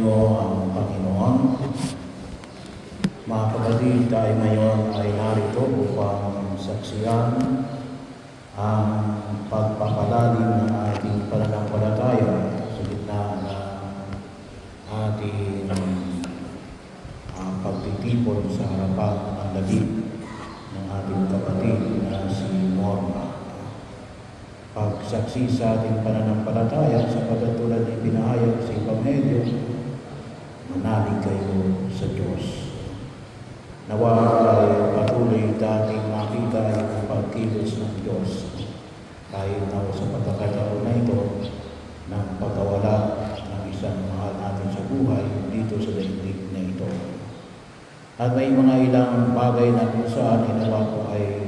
inyo ang Panginoon. Mga kapatid, tayo ngayon ay narito upang saksiyan ang pagpapalalim ng ating pananampalataya sa gitna ng ating pagtitipon sa harapan ng labing ng ating kapatid na si Norma. Pagsaksi sa ating pananampalataya sa pagkatulad ng pinahayag sa Ebanghelyo, manalig kayo sa Diyos. Nawa ay patuloy dating makita ang pagkilos ng Diyos kahit na sa pagkakataon na ito ng pagkawala ng isang mahal natin sa buhay dito sa daigdig na ito. At may mga ilang bagay na kung saan nawa po ay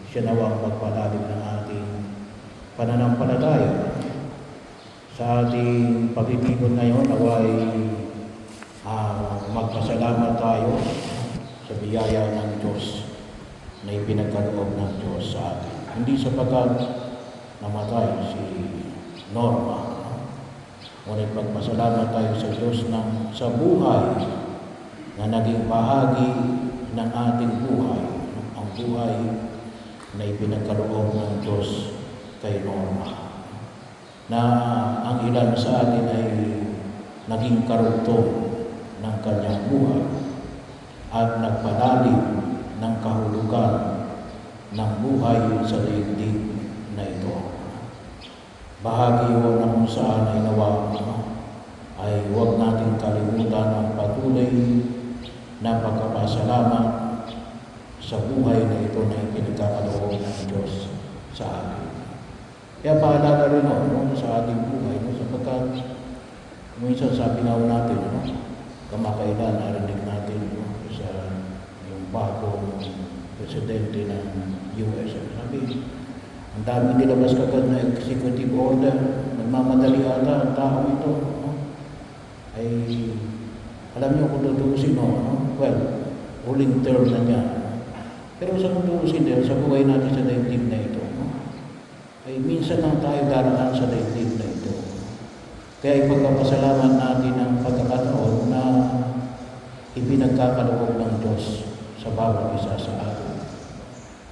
siya nawang pagpalalim ng ating pananampalataya. Sa ating pagtitipon ngayon, naway magpasalamat tayo sa biyaya ng Diyos na ipinagkaloob ng Diyos sa atin. Hindi sapagkat namatay si Norma, ngunit magpasalamat tayo sa Diyos sa buhay na naging bahagi ng ating buhay, ang buhay na ipinagkaloob ng Diyos kay Norma, na ang ilan sa atin ay naging karugtong ng kanyang buhay at nagpalalim ng kahulugan ng buhay sa daigdig na ito. Bahagi yun na kung saan ay nawa ay huwag natin kalimutan ang patuloy na pagkapasalamat sa buhay na ito na ipinagkakaloob ng Diyos sa atin. Kaya paalala rin sa ating buhay, sapagkat minsan sabi nga natin, kamakailan narinig natin sa yung bagong presidente ng US. Sabi, ang dami nilabas kagad na executive order, nagmamadali ata ang tao ito. Ay, alam niyo kung tutusin, well, huling term na niya. Pero sa tutusin din, sa buhay natin sa daigdig na ito, ay minsan lang tayo daraan sa daigdig na ito. Kaya ipagpapasalamat natin ang pagkakataon na ipinagkakaloob ng Diyos sa bawat isa sa atin.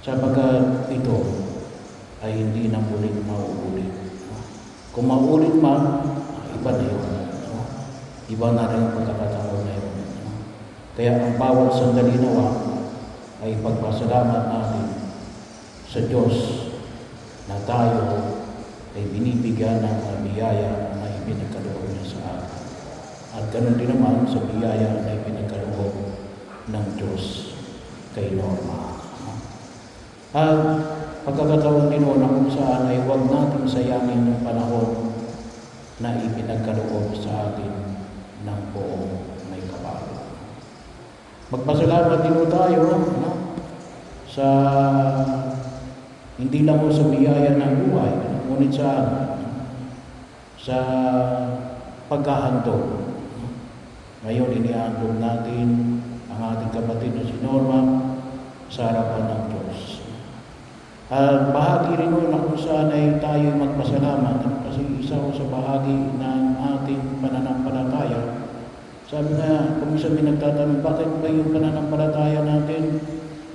Sapagkat ito ay hindi na muling mauulit. Kung mauulit man, iba na yun. Iba na rin ang pagkakataon na yun. Kaya ang bawat sandali nawa ay ipagpasalamat natin sa Diyos na tayo ay binibigyan ng biyaya na ipinagkaloob niya sa atin. At ganoon din naman sa biyaya na ipinagkaloob ng Diyos kay Norma. At pagkakataon din na kung saan ay huwag natin sayangin yung panahon na ipinagkaloob sa atin ng buong may kapal. Magpasalamat din tayo sa hindi lang sa biyaya ng buhay, ngunit sa paghahandog. Ngayon, inihandog natin ang ating kapatid na si Norma sa harapan ng Diyos. At bahagi rin na kung saan ay tayo magpasalamat kasi isa sa bahagi ng ating pananampalataya. Sabi nga, kung isa may nagtatanong, bakit ba yung pananampalataya natin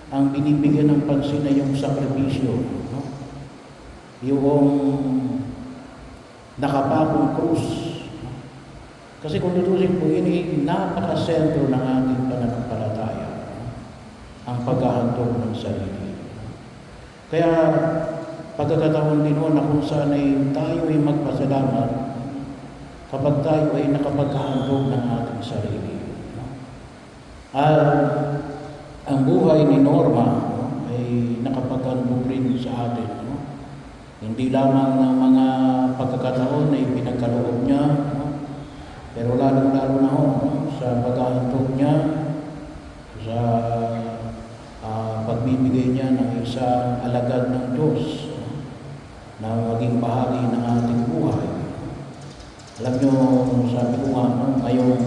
ang binibigyan ng pansin na yung sakripisyo, yung nakapakong krus. Kasi kung tutusin po, ini napaka-sentro ng ating pananampalataya, ang paghahandog ng sarili. Kaya pagkakataon din na kung saan ay tayo ay magpasalamat kapag tayo ay nakapaghahandog ng ating sarili. Ang buhay ni Norma ay nakapaghandog rin sa atin. Hindi lamang ng mga pagkakataon na ipinagkaloob niya, pero lalong-lalo na sa paghahandog niya, sa pagbibigay niya ng isang alagad ng Diyos na maging bahagi ng ating buhay. Alam niyo, sabi ko nga, ngayon,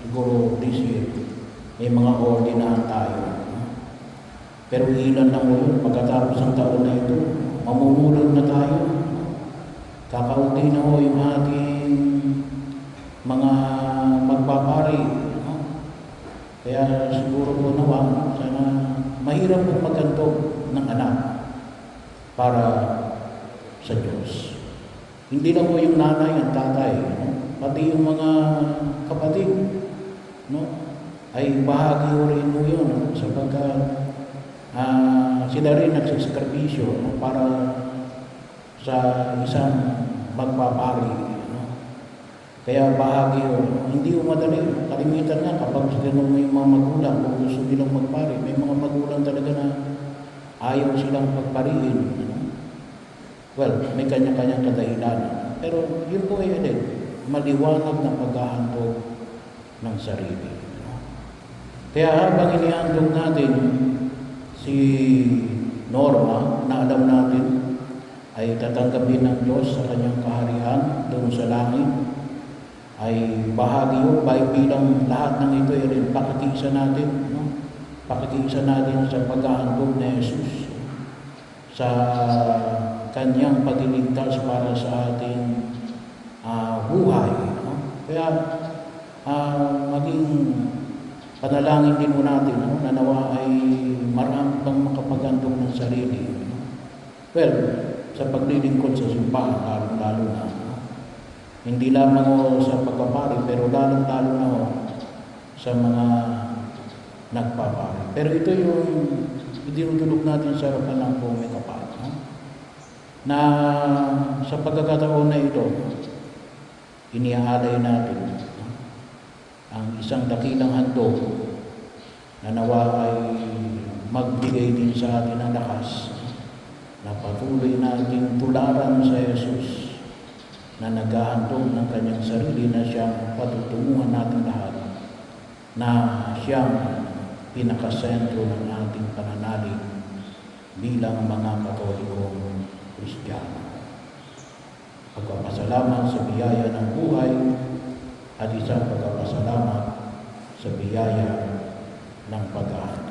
siguro this year, may mga ordinahan tayo. Pero ilan lang yun, pagkatapos ng taon na ito, mamumulod na tayo. Kakaunti na yung ating mga magpapari. No? Kaya siguro po nawa, sana mahirap po magkantog ng anak para sa Diyos. Hindi lang po yung nanay at tatay, no? Pati yung mga kapatid, no? Ay bahagi ko rin mo yun, no? Sapagkat sila rin nagsasakripisyo, no? Para sa isang magpapari. No? Kaya bahagi yun. Hindi ko madali. Kalimitan nga kapag sinanong mo yung mga magulang kung gusto nilang magpari, may mga magulang talaga na ayaw silang pagpariin. No? Well, may kanya-kanyang kadahilan. Pero yun po ay maliwanag na paghahandog ng sarili. No? Kaya habang inihandog natin si Norma, na alam natin ay tatanggapin ng Diyos sa kanyang kaharian doon sa langit, ay bahagi yun, bilang lahat ng ito ay rin pakikiisa natin, no? Pakikiisa natin sa paghahandog ni Jesus sa kanyang pagliligtas para sa ating buhay. No? Kaya maging panalangin din mo natin, no? Na nawa ay marami pang makapaghandog ng sarili. No? Well, sa paglilingkod sa simbahan, lalo na. No? Hindi lamang o sa pagpapari, pero lalo na o sa mga nagpapari. Pero ito yung idinudulog natin sa harapan ng Pumay Kapal. No? Na sa pagkakataon na ito, iniaalay natin, no? Ang isang dakilang handog na nawa ay magbigay din sa atin ng lakas na patuloy nating tularan sa Jesus na naghahandog ng kanyang sarili na siyang patutunguhan natin lahat, na siyang pinakasentro ng ating pananalig bilang mga Katolikong Kristiyano. Pagpapasalamat sa biyaya ng buhay at isang pagpapasalamat sa biyaya ng pag-aaral.